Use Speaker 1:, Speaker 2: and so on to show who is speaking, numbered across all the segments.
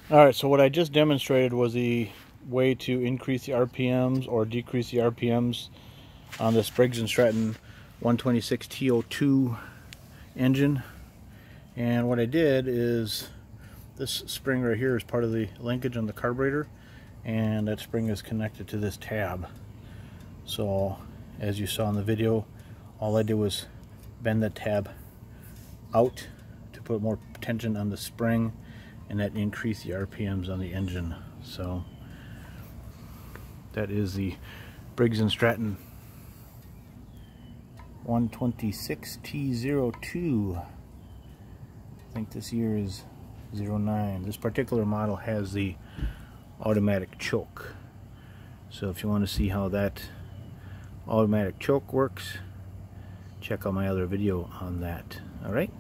Speaker 1: Alright, so what I just demonstrated was the way to increase the RPMs or decrease the RPMs on this Briggs and Stratton 126 TO2 engine. And what I did is, this spring right here is part of the linkage on the carburetor, and that spring is connected to this tab. So as you saw in the video, all I did was bend that tab out to put more tension on the spring, and that increased the RPMs on the engine. So that is the Briggs and Stratton 126 T02. I think this year is 09. This particular model has the automatic choke. So if you want to see how that automatic choke works, check out my other video on that. Alright?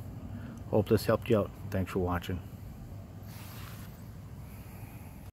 Speaker 1: Hope this helped you out. Thanks for watching.